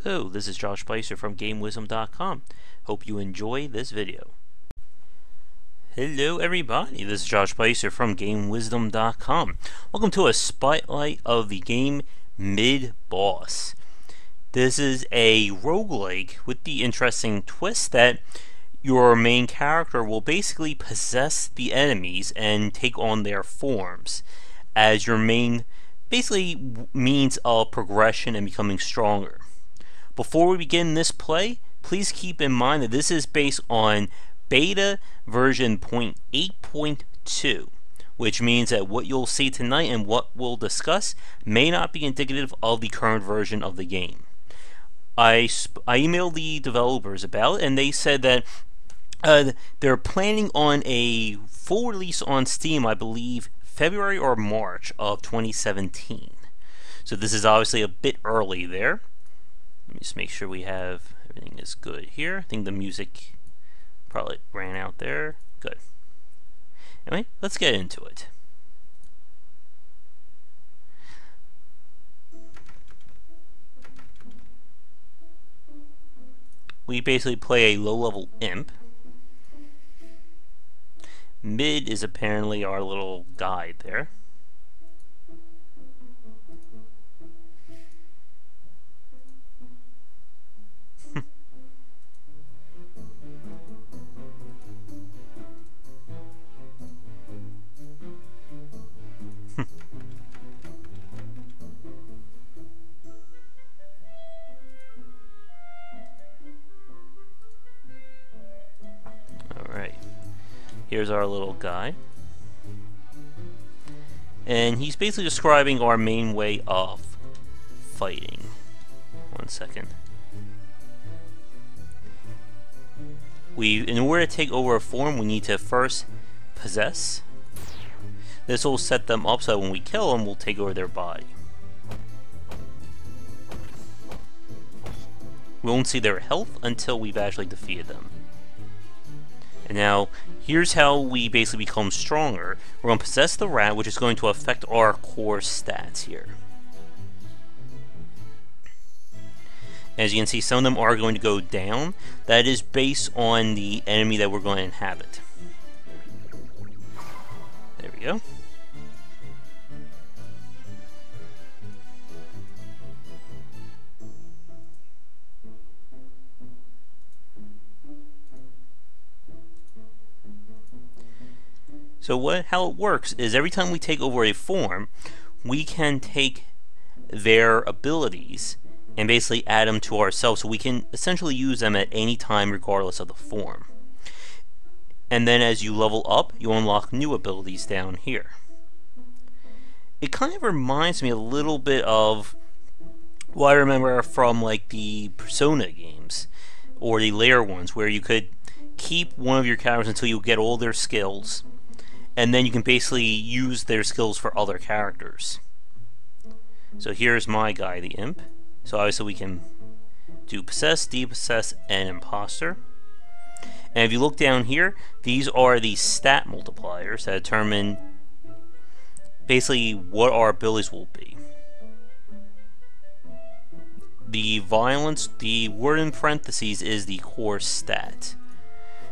Hello, this is Josh Bycer from GameWisdom.com. Hope you enjoy this video. Hello everybody, this is Josh Bycer from GameWisdom.com. Welcome to a spotlight of the game Midboss. This is a roguelike with the interesting twist that your main character will basically possess the enemies and take on their forms as your main means of progression and becoming stronger. Before we begin this play, please keep in mind that this is based on beta version 0.8.2, which means that what you'll see tonight and what we'll discuss may not be indicative of the current version of the game. I emailed the developers about it, and they said that they're planning on a full release on Steam, I believe, February or March of 2017. So this is obviously a bit early there. Let me just make sure we have everything is good here. I think the music probably ran out there. Good. Anyway, let's get into it. We basically play a low-level imp. Mid is apparently our little guide there. Alright. Here's our little guy. And he's basically describing our main way of fighting. One second. In order to take over a form, we need to first possess. This will set them up so when we kill them, we'll take over their body. We won't see their health until we've actually defeated them. And now, here's how we basically become stronger. We're going to possess the rat, which is going to affect our core stats here. As you can see, some of them are going to go down. That is based on the enemy that we're going to inhabit. There we go. So how it works is every time we take over a form, we can take their abilities and basically add them to ourselves, so we can essentially use them at any time regardless of the form. And then as you level up, you unlock new abilities down here. It kind of reminds me a little bit of what I remember from like the Persona games or the later ones, where you could keep one of your characters until you get all their skills, and then you can basically use their skills for other characters. So here's my guy, the imp. So obviously we can do possess, depossess, and imposter. And if you look down here, these are the stat multipliers that determine basically what our abilities will be. The violence, the word in parentheses is the core stat.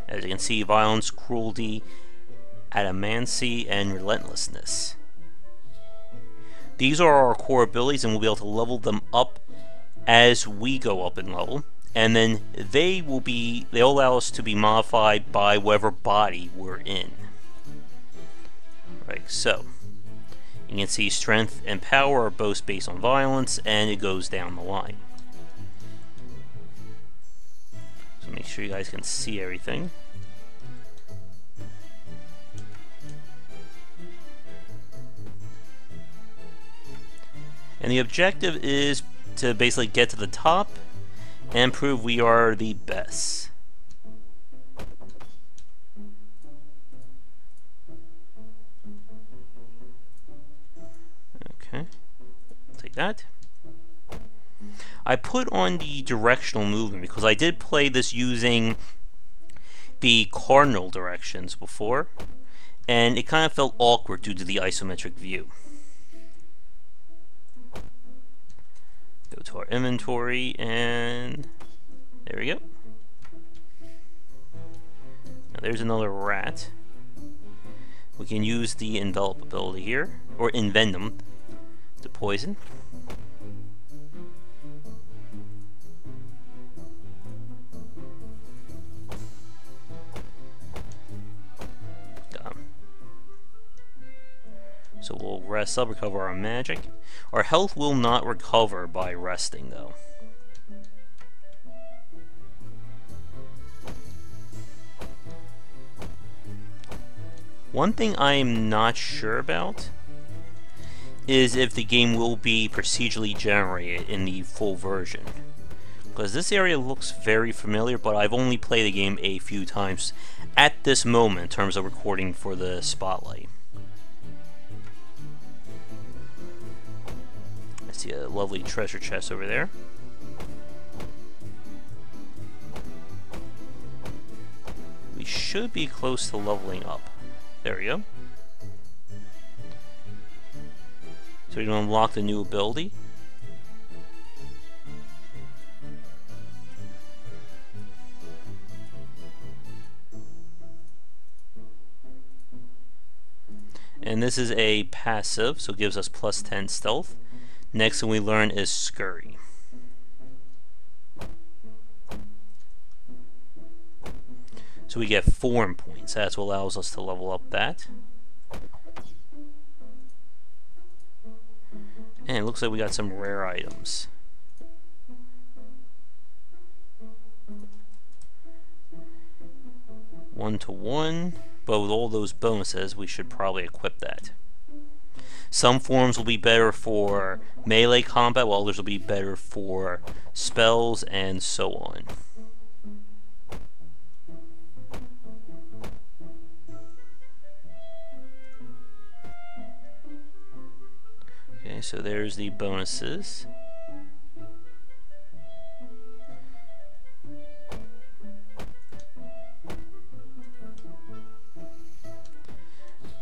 As you can see, violence, cruelty, adamancy, and relentlessness. These are our core abilities, and we'll be able to level them up as we go up in level, and then they'll allow us to be modified by whatever body we're in. Right, so you can see strength and power are both based on violence, and it goes down the line. So make sure you guys can see everything. And the objective is to basically get to the top and prove we are the best. Okay, take that. I put on the directional movement because I did play this using the cardinal directions before, and it kind of felt awkward due to the isometric view. Go to our inventory, and there we go. Now there's another rat. We can use the envelop ability here, or envenom, to poison. So we'll rest up, recover our magic. Our health will not recover by resting, though. One thing I'm not sure about is if the game will be procedurally generated in the full version. Because this area looks very familiar, but I've only played the game a few times at this moment in terms of recording for the Spotlight. I see a lovely treasure chest over there. We should be close to leveling up. There we go. So we can unlock the new ability. And this is a passive, so it gives us plus 10 stealth. Next thing we learn is Scurry. So we get form points. That's what allows us to level up that. And it looks like we got some rare items. One-to-one. But with all those bonuses, we should probably equip that. Some forms will be better for melee combat, while others will be better for spells, and so on. Okay, so there's the bonuses.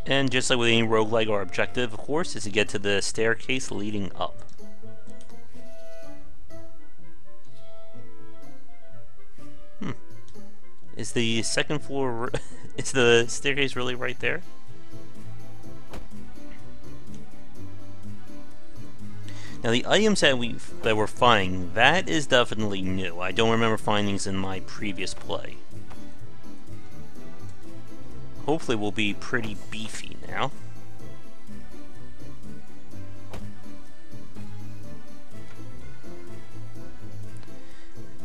And just like with any roguelike, our objective, of course, is to get to the staircase leading up. Is the second floor... is the staircase really right there? Now the items that we're finding, that is definitely new. I don't remember finding these in my previous play. Hopefully we'll be pretty beefy now.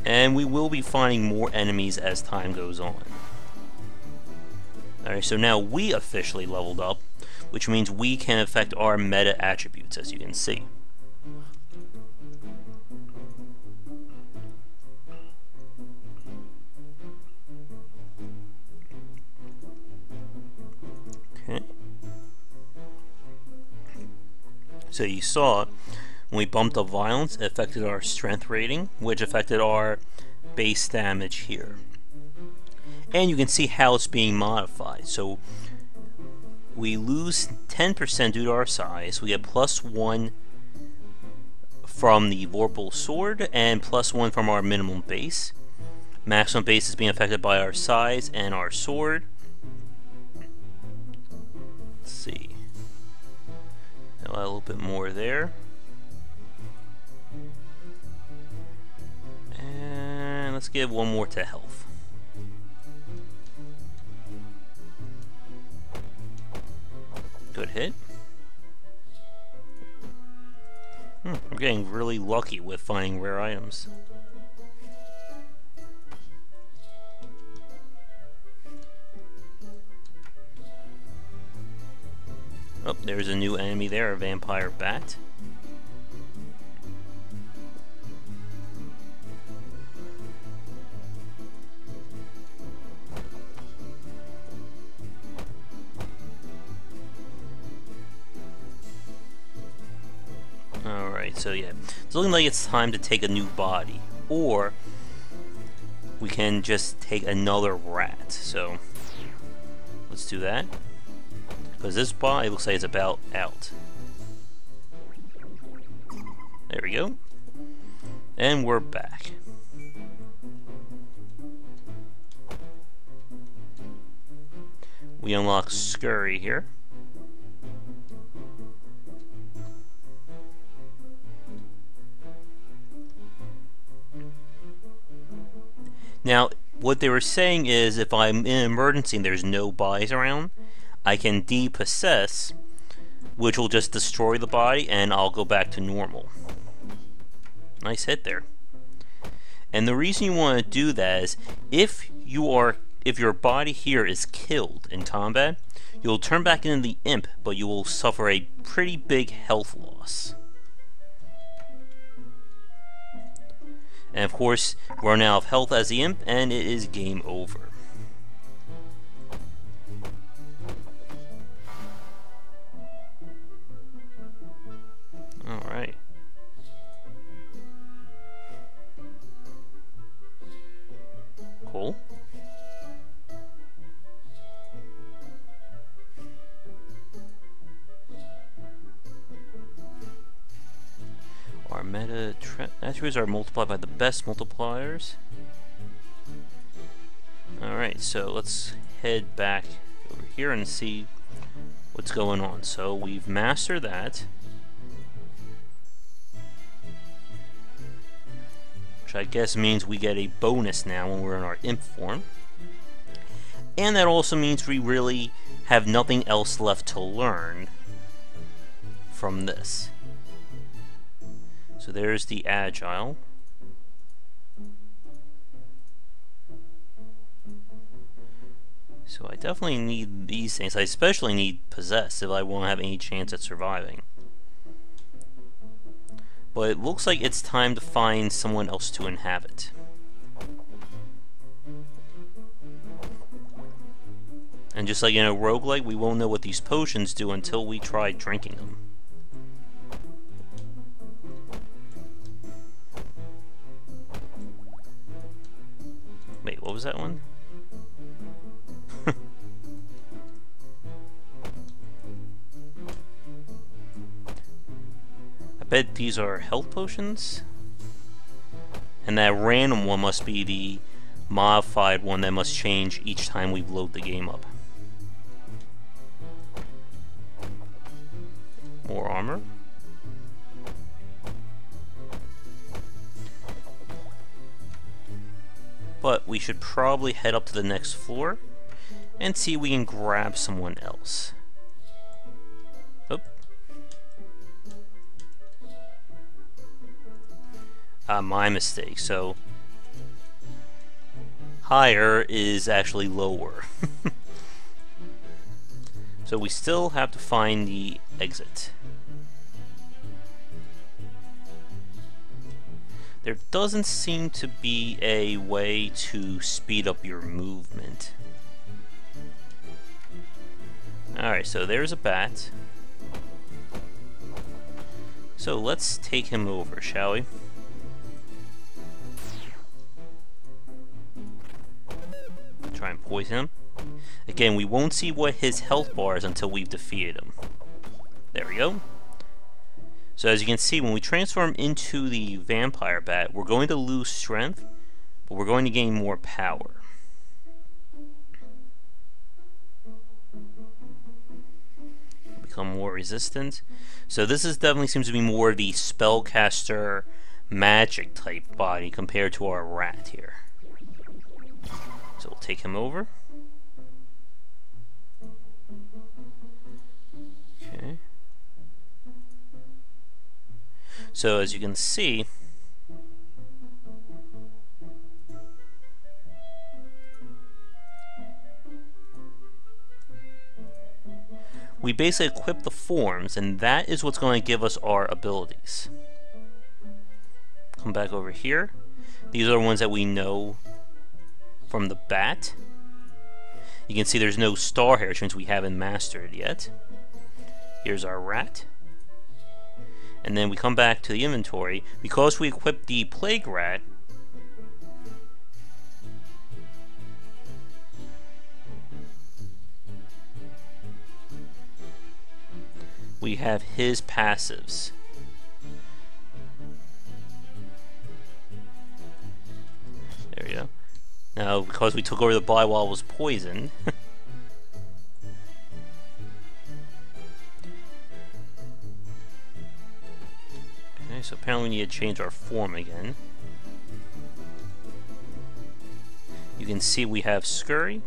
And we will be finding more enemies as time goes on. Alright, so now we officially leveled up, which means we can affect our meta attributes, as you can see. So you saw, when we bumped up violence, it affected our strength rating, which affected our base damage here. And you can see how it's being modified. So we lose 10% due to our size, we get +1 from the Vorpal Sword, and +1 from our minimum base. Maximum base is being affected by our size and our sword. Let's see. A little bit more there. And let's give one more to health. Good hit. We're getting really lucky with finding rare items. Oh, there's a new enemy there, a vampire bat. Alright, so yeah. It's looking like it's time to take a new body. Or we can just take another rat. So let's do that. Because this body looks like it's about out. There we go. And we're back. We unlock Scurry here. Now, what they were saying is if I'm in an emergency and there's no bodies around, I can depossess, which will just destroy the body and I'll go back to normal. Nice hit there. And the reason you want to do that is if your body here is killed in combat, you'll turn back into the imp, but you will suffer a pretty big health loss. And of course, run out of health as the imp, and it is game over. Alright. Cool. Our meta attributes are multiplied by the best multipliers. Alright, so let's head back over here and see what's going on. So we've mastered that, which I guess means we get a bonus now when we're in our imp form. And that also means we really have nothing else left to learn from this. So there's the agile. So I definitely need these things. I especially need possess if I won't have any chance at surviving. But it looks like it's time to find someone else to inhabit. And just like in a roguelike, we won't know what these potions do until we try drinking them. Wait, what was that one? I bet these are health potions? And that random one must be the modified one that must change each time we load the game up. More armor. But we should probably head up to the next floor and see if we can grab someone else. Oh. My mistake. So higher is actually lower. So we still have to find the exit. There doesn't seem to be a way to speed up your movement. Alright, so there's a bat. So let's take him over, shall we? Try and poison him. Again, we won't see what his health bar is until we've defeated him. There we go. So as you can see, when we transform into the vampire bat, we're going to lose strength, but we're going to gain more power. Become more resistant. So this is definitely seems to be more the spellcaster magic type body compared to our rat here. So we'll take him over. Okay. So as you can see, we basically equip the forms, and that is what's going to give us our abilities. Come back over here. These are the ones that we know from the bat. You can see there's no star here, which means we haven't mastered it yet. Here's our rat. And then we come back to the inventory. Because we equipped the plague rat, we have his passives. Now, because we took over the body while it was poisoned. Okay, so apparently we need to change our form again. You can see we have Scurry.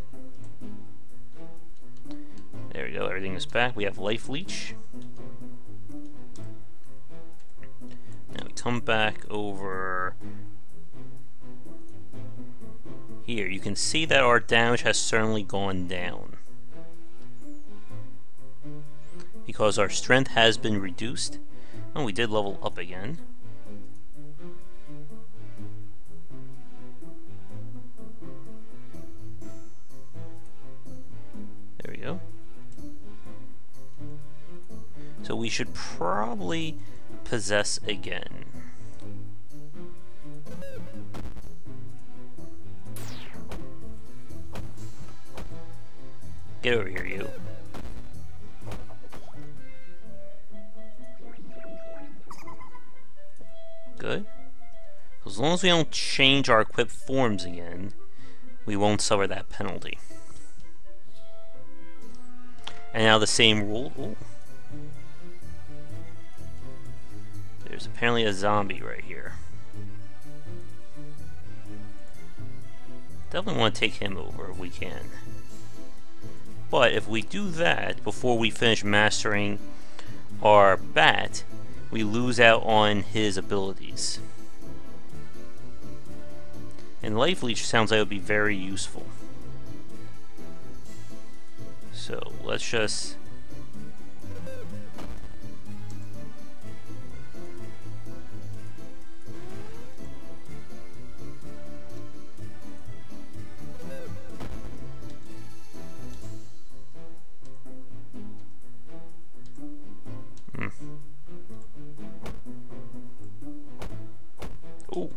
There we go, everything is back. We have Life Leech. Now we come back over here. You can see that our damage has certainly gone down, because our strength has been reduced. Oh, we did level up again. There we go. So we should probably possess again. Get over here, you. Good. As long as we don't change our equipped forms again, we won't suffer that penalty. And now the same rule. Ooh. There's apparently a zombie right here. Definitely want to take him over if we can. But if we do that before we finish mastering our bat, we lose out on his abilities. And Life Leech sounds like it would be very useful. So let's just... Ooh.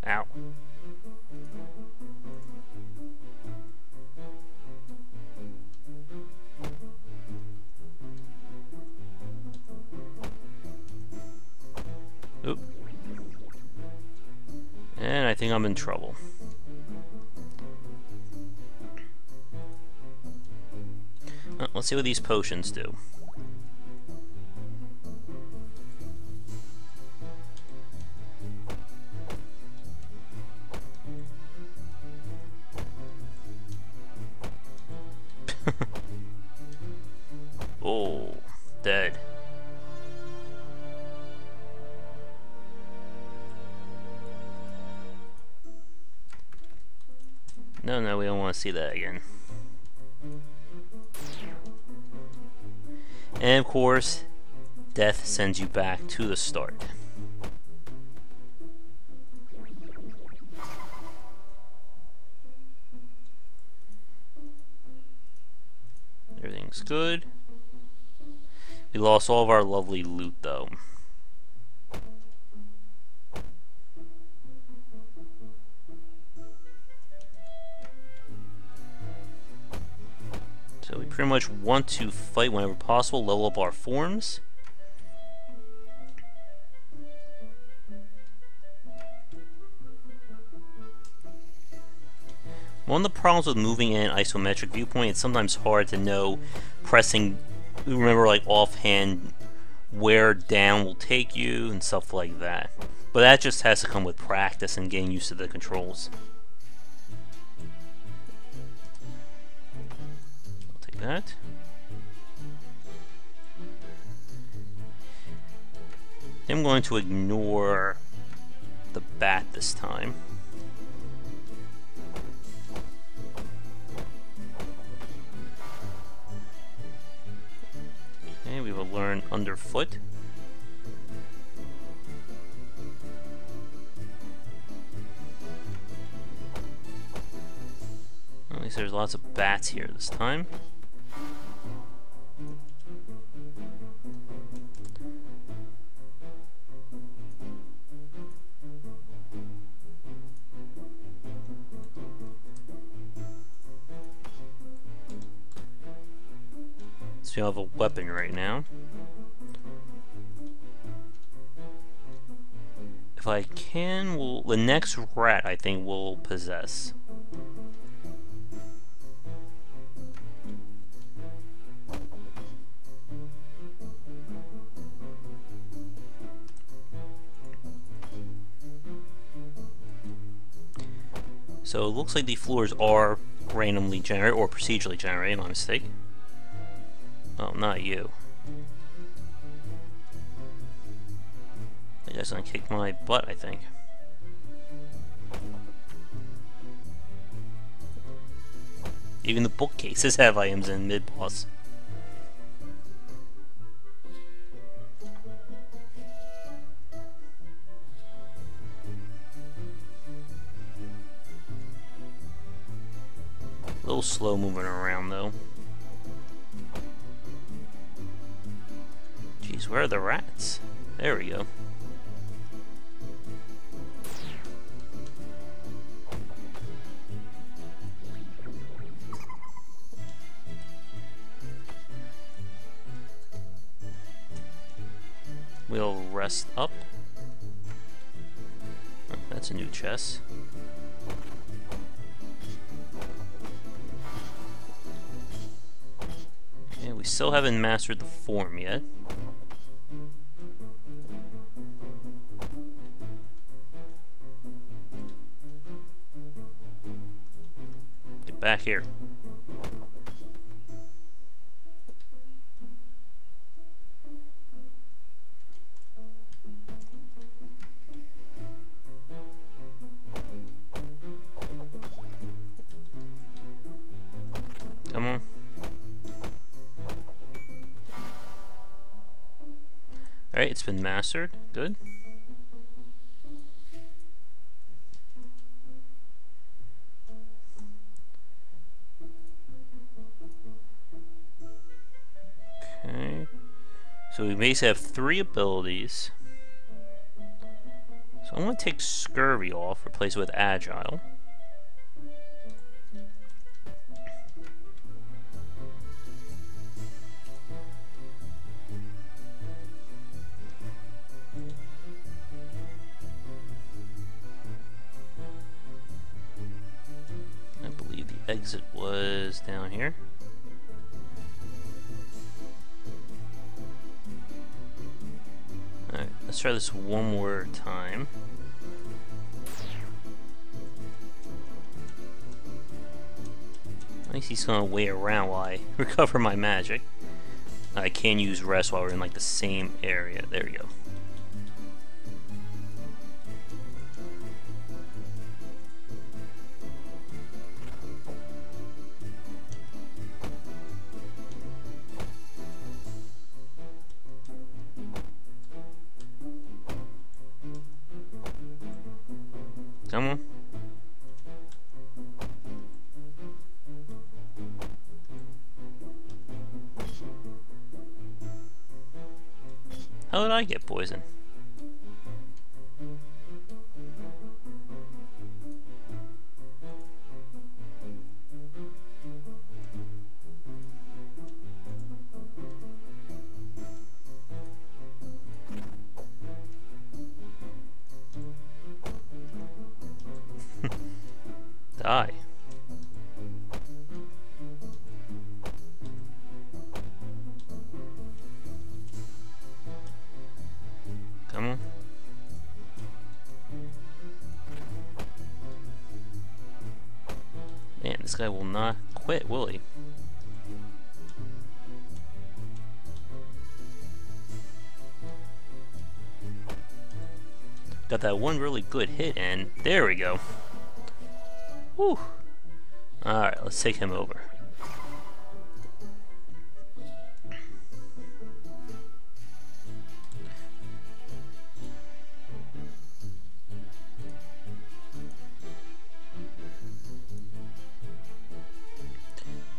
Ow. Oop. And I think I'm in trouble. Let's see what these potions do. Oh, dead. No, we don't want to see that again. And of course, death sends you back to the start. Everything's good. We lost all of our lovely loot though. So we pretty much want to fight whenever possible, level up our forms. One of the problems with moving in an isometric viewpoint, it's sometimes hard to know pressing, remember like offhand where down will take you and stuff like that. But that just has to come with practice and getting used to the controls. That. I'm going to ignore the bat this time. Okay, we will learn underfoot. At least there's lots of bats here this time. we don't have a weapon right now. If I can, the next rat I think we'll possess. So it looks like the floors are randomly generated or procedurally generated, my mistake. Oh, not you. You guys gonna kick my butt, I think. Even the bookcases have items in Midboss. A little slow moving around though. Jeez, where are the rats? There we go. We'll rest up. Oh, that's a new chest. Okay, we still haven't mastered the form yet. Get back here. Come on. Alright, it's been mastered. Good. Okay. So we basically have 3 abilities. So I'm going to take Scurvy off, replace it with Agile. Exit was down here. Alright, let's try this one more time. At least he's gonna wait around while I recover my magic. I can use rest while we're in like the same area. There we go. Come on. How did I get poisoned? Die. Come on. Man, this guy will not quit, will he? Got that one really good hit, and there we go. Whew. Alright, let's take him over.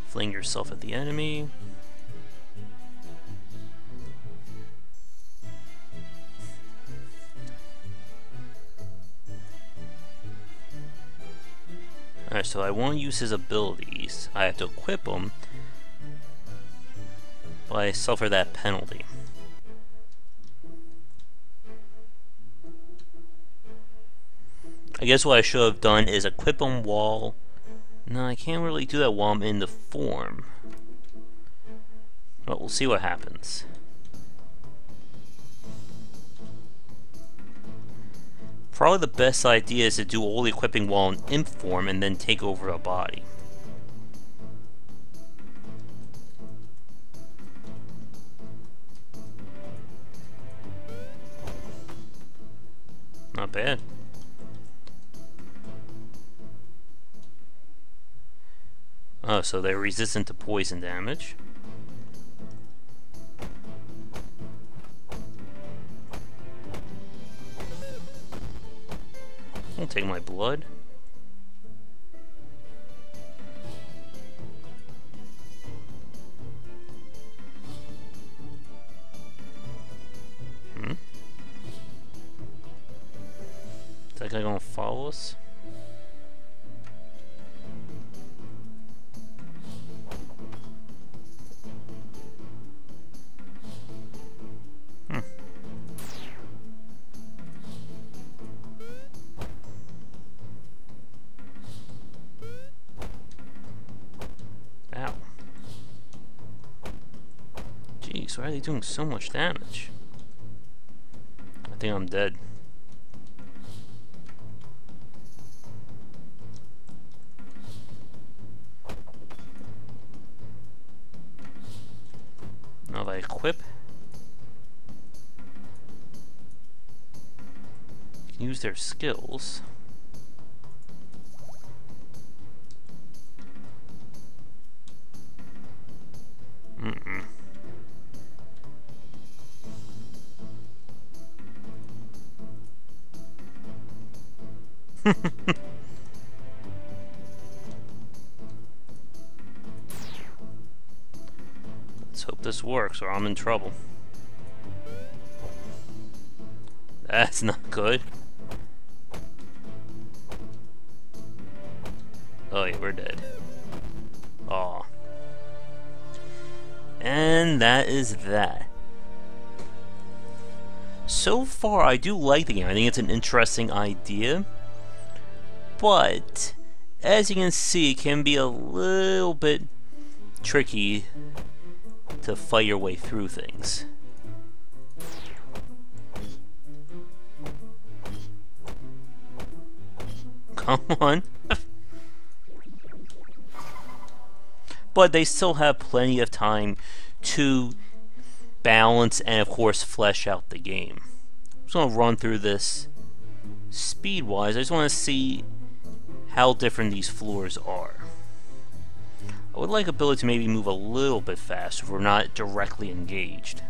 Fling yourself at the enemy. Alright, so I want to use his abilities. I have to equip them. but I suffer that penalty. I guess what I should have done is equip them while... No, I can't really do that while I'm in the form. But we'll see what happens. Probably the best idea is to do all the equipping while in imp form and then take over a body. Not bad. Oh, so they're resistant to poison damage. I'll take my blood. Is that guy gonna follow us? Ow. Jeez, why are they doing so much damage? I think I'm dead. Now if I equip, I can use their skills. Let's hope this works or I'm in trouble. That's not good. Oh yeah, we're dead. Aw. And that is that. So far, I do like the game. I think it's an interesting idea. But, as you can see, it can be a little bit tricky to fight your way through things. Come on. But they still have plenty of time to balance and, of course, flesh out the game. I'm just going to run through this speed-wise. I just want to see how different these floors are. I would like ability to maybe move a little bit faster if we're not directly engaged.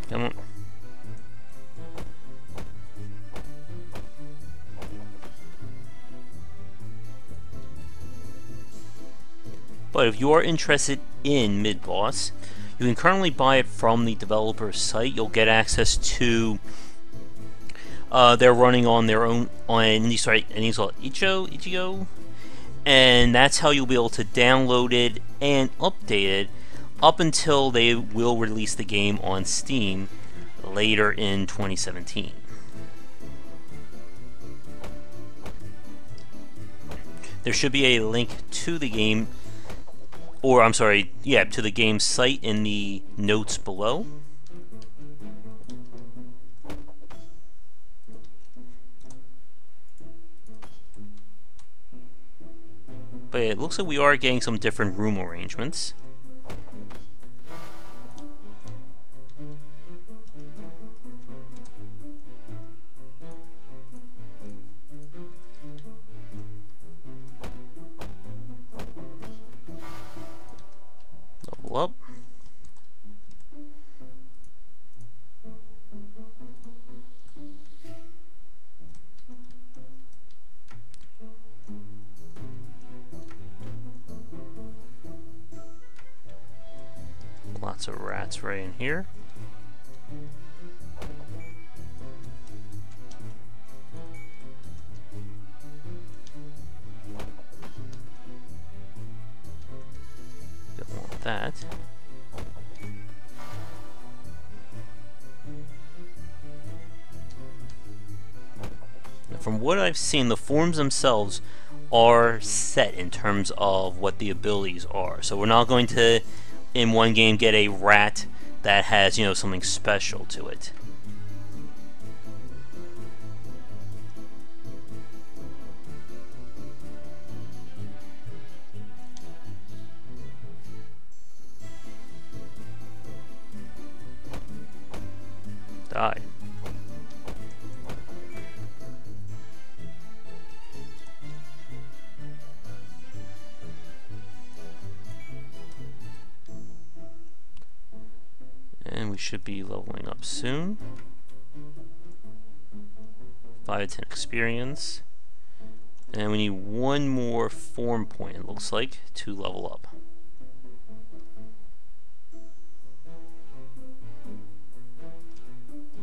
Come on. But if you are interested in Midboss, you can currently buy it from the developer's site. You'll get access to they're running on their own on indie site, and it's called Ichigo, and that's how you'll be able to download it and update it up until they will release the game on Steam later in 2017. There should be a link to the game, or I'm sorry, yeah, to the game site in the notes below. But it looks like we are getting some different room arrangements. Level up. Lots of rats right in here. Don't want that. Now, from what I've seen, the forms themselves are set in terms of what the abilities are. So we're not going to, in one game, get a rat that has, you know, something special to it. Die. And we should be leveling up soon. 5 to 10 experience. And we need one more form point, it looks like, to level up.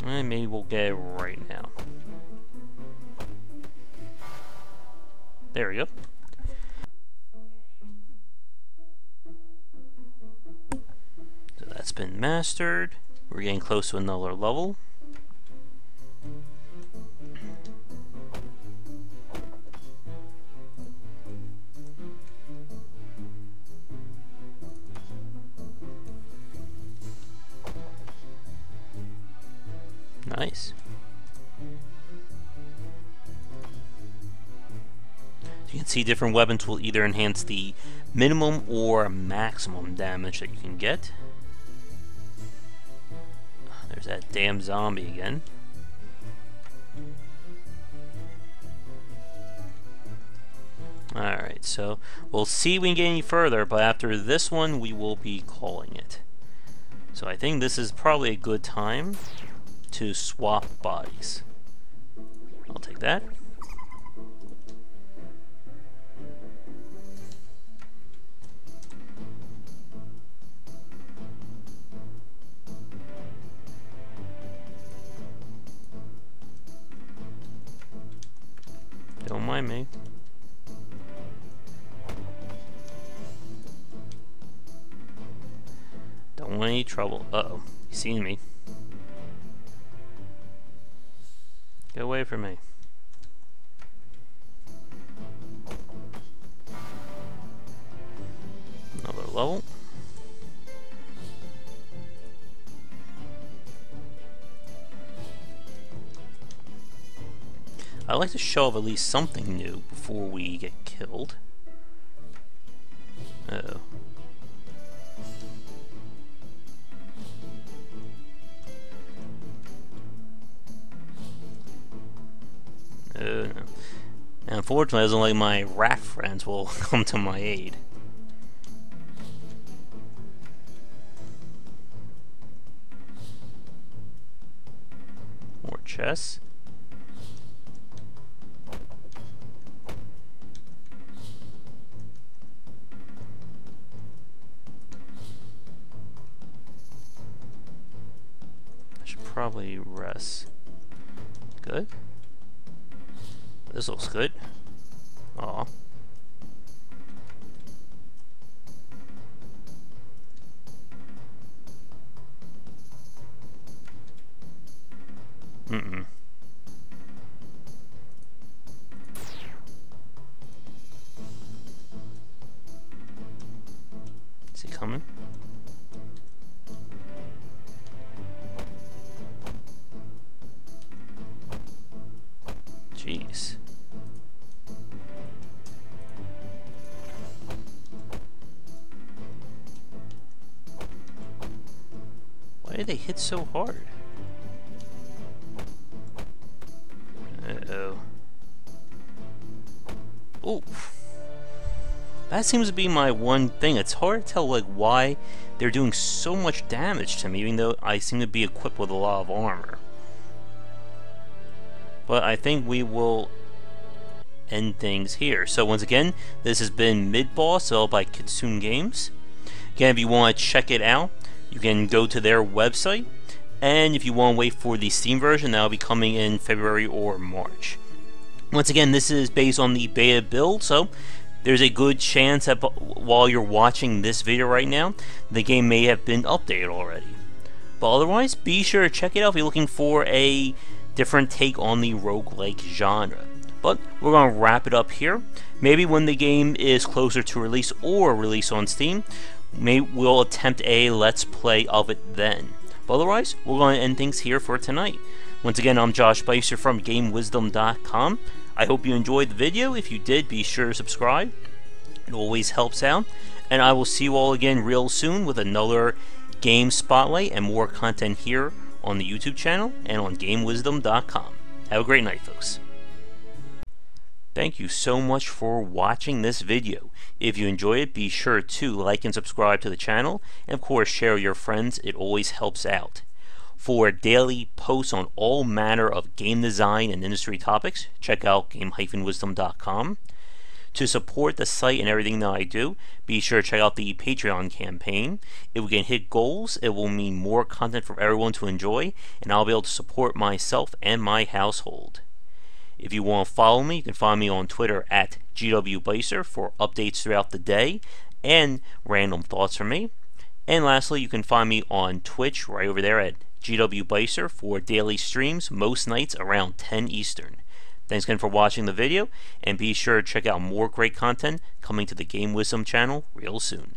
And maybe we'll get it right now. There we go. So that's been mastered. We're getting close to another level. Nice. You can see different weapons will either enhance the minimum or maximum damage that you can get. There's that damn zombie again. Alright, so we'll see if we can get any further, but after this one we will be calling it. So I think this is probably a good time to swap bodies. I'll take that. Don't mind me. Don't want any trouble. Uh-oh, he's seen me. Get away from me. Another level. I like to show off at least something new before we get killed. Uh-oh. No. And unfortunately, it doesn't like my rat friends will come to my aid. More chests. I should probably rest. Good. This looks good. Aw. Mm-mm. Is he coming? Jeez. Why did they hit so hard? Uh-oh. Ooh. That seems to be my one thing. It's hard to tell like why they're doing so much damage to me, even though I seem to be equipped with a lot of armor. But I think we will end things here. So once again, this has been Midboss, developed by Kitsune Games. Again, if you want to check it out, you can go to their website, and if you want to wait for the Steam version, that'll be coming in February or March. Once again, this is based on the beta build, so there's a good chance that while you're watching this video right now, the game may have been updated already. But otherwise, be sure to check it out if you're looking for a different take on the roguelike genre. But we're going to wrap it up here. Maybe when the game is closer to release or release on Steam, we'll attempt a Let's Play of it then. But otherwise, we're going to end things here for tonight. Once again, I'm Josh Bycer from GameWisdom.com. I hope you enjoyed the video. If you did, be sure to subscribe. It always helps out. And I will see you all again real soon with another game spotlight and more content here on the YouTube channel and on GameWisdom.com. Have a great night, folks. Thank you so much for watching this video. If you enjoyed it, be sure to like and subscribe to the channel, and of course share with your friends. It always helps out. For daily posts on all manner of game design and industry topics, check out game-wisdom.com. To support the site and everything that I do, be sure to check out the Patreon campaign. If we can hit goals, it will mean more content for everyone to enjoy, and I'll be able to support myself and my household. If you want to follow me, you can find me on Twitter at GWBycer for updates throughout the day and random thoughts from me. And lastly, you can find me on Twitch right over there at GWBycer for daily streams most nights around 10 Eastern. Thanks again for watching the video, and be sure to check out more great content coming to the Game Wisdom channel real soon.